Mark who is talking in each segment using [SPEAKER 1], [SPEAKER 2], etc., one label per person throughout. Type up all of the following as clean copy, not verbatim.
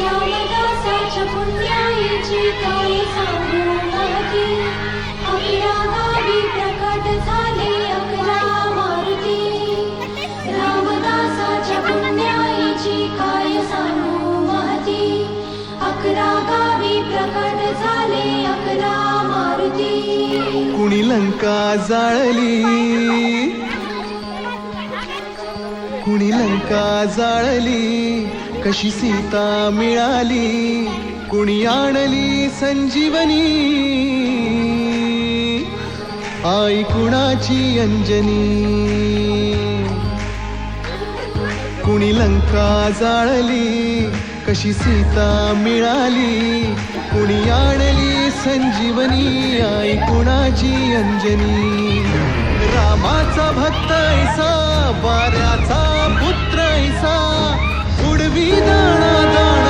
[SPEAKER 1] रामदासाच्या पुण्याईची काय सांगू माहिती. अकरा गावी प्रकट झाले 11 मारुती. रामदासाच्या पुण्याईची काय सांगू माहिती. 11 गावी प्रकट झाले 11 मारुती.
[SPEAKER 2] कुणी लंका जाळली, कुणी लंका जाळली, कशी सीता मिळाली, कुणी आणली संजीवनी, आई कुणाची अंजनी. कुणी लंका जाळली, कशी सीता मिळाली, कुणी आणली संजीवनी, आई कुणाची अंजनी. रामाचा भक्त ऐसा, वाऱ्याचा पुत्र ऐसा, उडवी दाणा दाण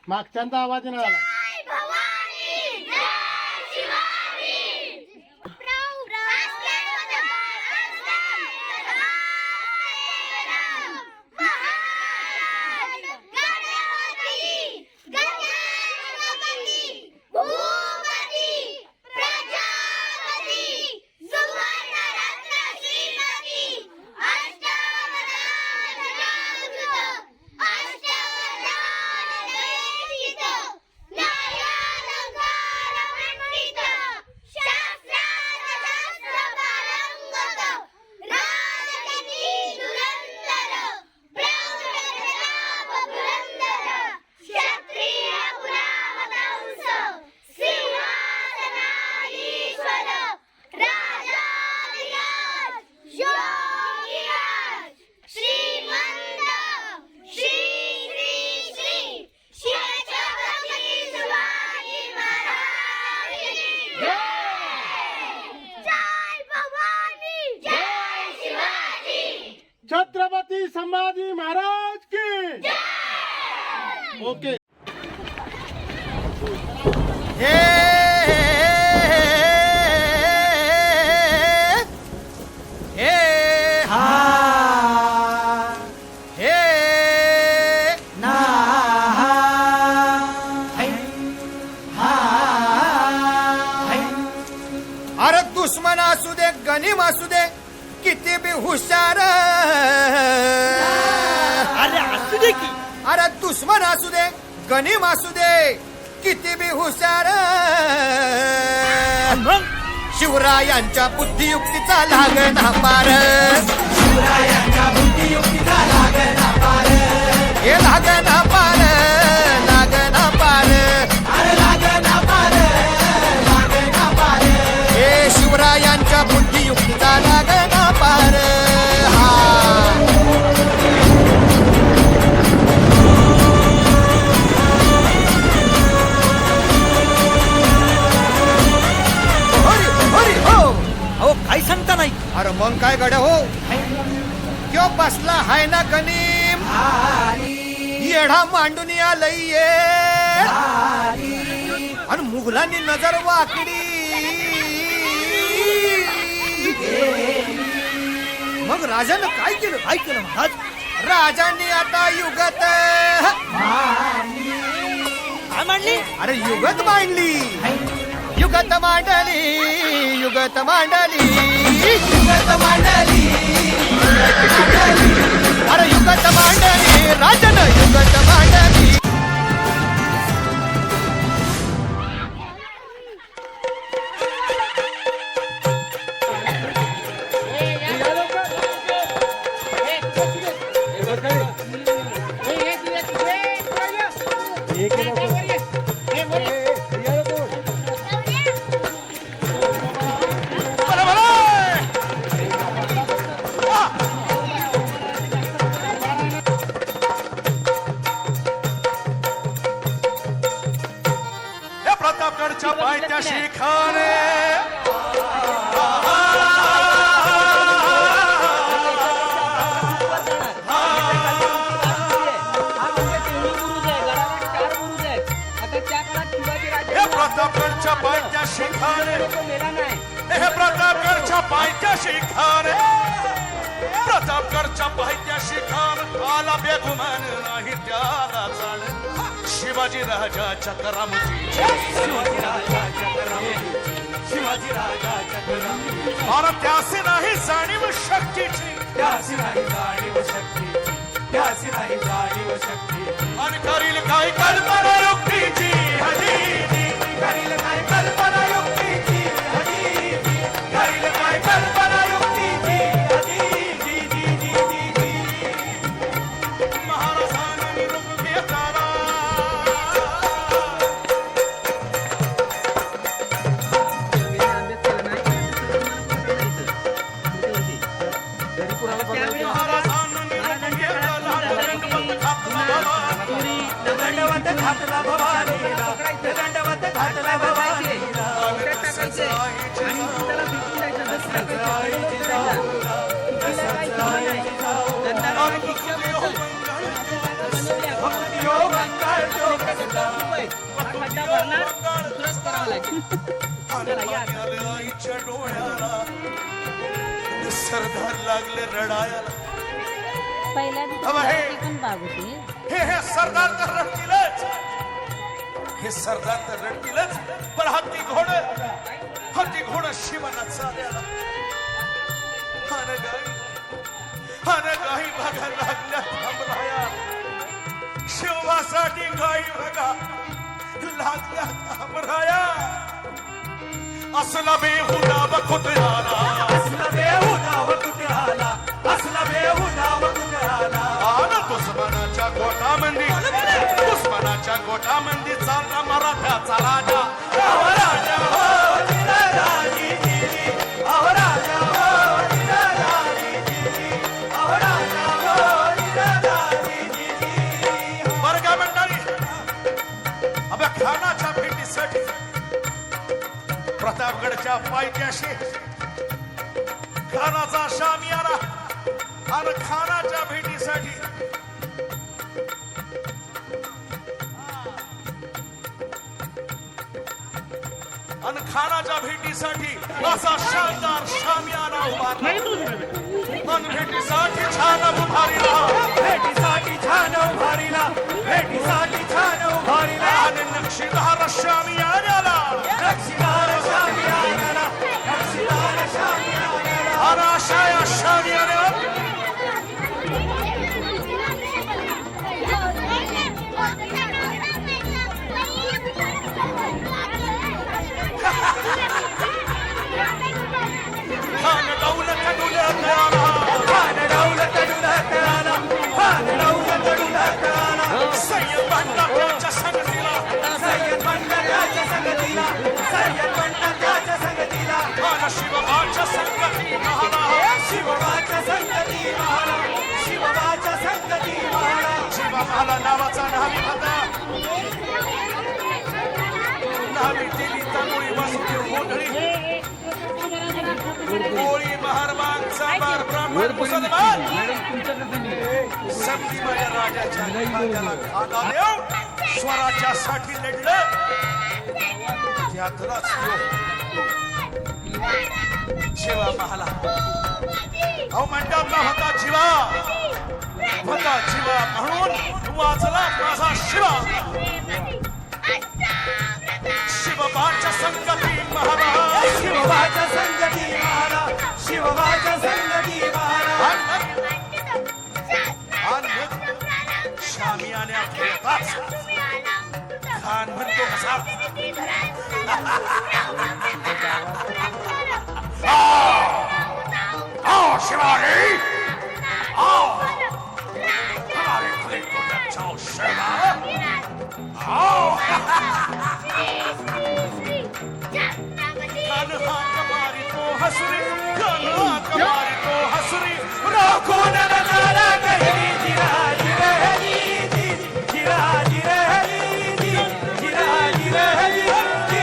[SPEAKER 3] मागच्यांचा आवाज येणार आला. छत्रपती संभाजी महाराज की ओके.
[SPEAKER 2] हे हे हा हे ना अरे दुश्मन असू दे गनीम असू दे किती बी हुशार,
[SPEAKER 4] अरे असू दे की,
[SPEAKER 2] अरे दुश्मन असू दे गनीम असू दे किती बी हुशार,
[SPEAKER 4] मग
[SPEAKER 2] शिवरायांच्या बुद्धियुक्तीचा लागना पार,
[SPEAKER 4] शिवरायांच्या बुद्धियुक्तीचा लागना पार,
[SPEAKER 2] हे लागना पार, लागना पार,
[SPEAKER 4] अरे लागना पार, लागना पार,
[SPEAKER 2] हे शिवरायांच्या बुद्धियुक्तीचा लागना पार. हा हरी हो.
[SPEAKER 4] अहो काही सांगता नाही.
[SPEAKER 2] अरे मग काय गड्या हो, क्यो बसला हाय ना गनीम, येढा मांडून आलंय ये, आणि मुघलांनी नजर वाकडी, मग राजानं काय केलं?
[SPEAKER 4] काय केलं महाराज?
[SPEAKER 2] राजांनी आता युगत
[SPEAKER 4] काय मांडली?
[SPEAKER 2] अरे युगत मांडली, युगत मांडली, युगत मांडली,
[SPEAKER 4] युगत मांडली,
[SPEAKER 2] अरे युगत मांडली, राजानं युगत मांडली. प्रतापगडच्या पायथ्याशी खाणे हे प्रतापगडच्या पायथ्याशी खाणे हे प्रतापगडच्या पायथ्याशी खाणे प्रतापगडच्या पायथ्याशी खाण आला बेगुमान नाही त्याला जाण शिवाजी राजाच्या करामती शिवाजी राजाच्या करामती शिवाजी राजाच्या करामती अरे त्यासी नाही जाणीव शक्तीची त्यासी नाही जाणीव शक्तीची त्यासी नाही जाणीव शक्ती आणि करील काय कल्पना युक्तीची हजी करील काय कल्पना युक्तीची हजी करील काय कल्पना युक्तीची हजी महाराजांनी रूप घेताना दंडवत घातला भवानीला दंडवत घातला भवानीला आईच्या डोळ्याला सरदार लागले रडायला
[SPEAKER 5] पहिल्या दिवशी पण बाग होती
[SPEAKER 2] हे सरदार तर रडतीलच हे सरदार तर रडतीलच पण हत्ती घोड शिवाना चाल्याला गाई बघा लागल्या थांबराया शिवासाठी गाई बघा लागल्या थांबराया असला बेहुदा व कुठे आला असला बेहुदा व कुठे आला असला बेहुदा व कुठे आला आला दुश्मनाच्या गोटामंदी चालला मराठ्याचा राजा अहो राजा हो जिजाजी अहो राजा हो जिजाजी अहो राजा हो जिजाजी बरं का मंडळी अबे खानाच्या भेटीसाठी प्रतापगडच्या पायथ्याशी खानाचा शामियाना आणि खानाच्या भेटीसाठी आणि खानाच्या भेटीसाठी असा शानदार शामियाना उभारला आणि भेटीसाठी छान उभारीला भेटीसाठी छान उभारीला भेटीसाठी छान उभारीला आणि नक्षीदार शामियानाला नक्षीदार शामियानाला नक्षीदार शामियानाला आणि अशा या शामियानाला खान दौलत डुलत आला खान दौलत डुलत आला खान दौलत डुलत आला सय्यद बंडा त्याच्या संगतीला सय्यद बंडा त्याच्या संगतीला सय्यद बंडा त्याच्या संगतीला खान शिवबाच्या संगती महाला शिवबाच्या संगती महाला शिवबाच्या संगती महाला शिवा महाला नावाचा नावी होता नावी दिली तमुळी वासुदेव गोंधळी कोळी महारबाग सांबार ब्राह्मण मुसलमान संधीबाई राजाच्या खांद्याला खांदा देव स्वराज्यासाठी लढलं त्यातलाच शिवा महाला अहो मंडपला होता जीवा म्हणून वाचला माझा शिवा शिवबाच्या संगती महारा शिवबाच्या संगती महारा शिवबाच्या संगती महारा शामियाने खेळताच खान म्हणतो कसा आओ शिवाजी आओ हमारे घरे को बचाओ शिवा आओ कान्हा कमारी तो हसरी कान्हा कमारी तो हसरी राखो नजारा कहीं जिरा जिरा जिरा जिरा जिरा जिरा जिरा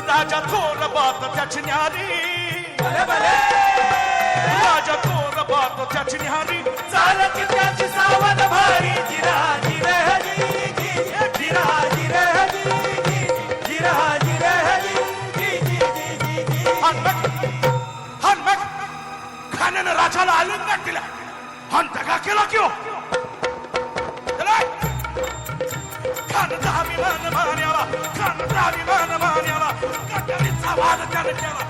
[SPEAKER 2] राजा थोर बात त्याची न्यारी राजा थोर बात त्याची न्यारी
[SPEAKER 4] चालत त्याची सावध भारी जिरा जिरे हजी जिरा जिरे हजी जिरा जिरे हजी
[SPEAKER 2] हनमक खाण्यानं राजाला आलिंगन दिला हन दगा केला क्यों खानचा अभिमान मान्याला खानचा अभिमान मान्याला कटरीचा वाद त्याने केला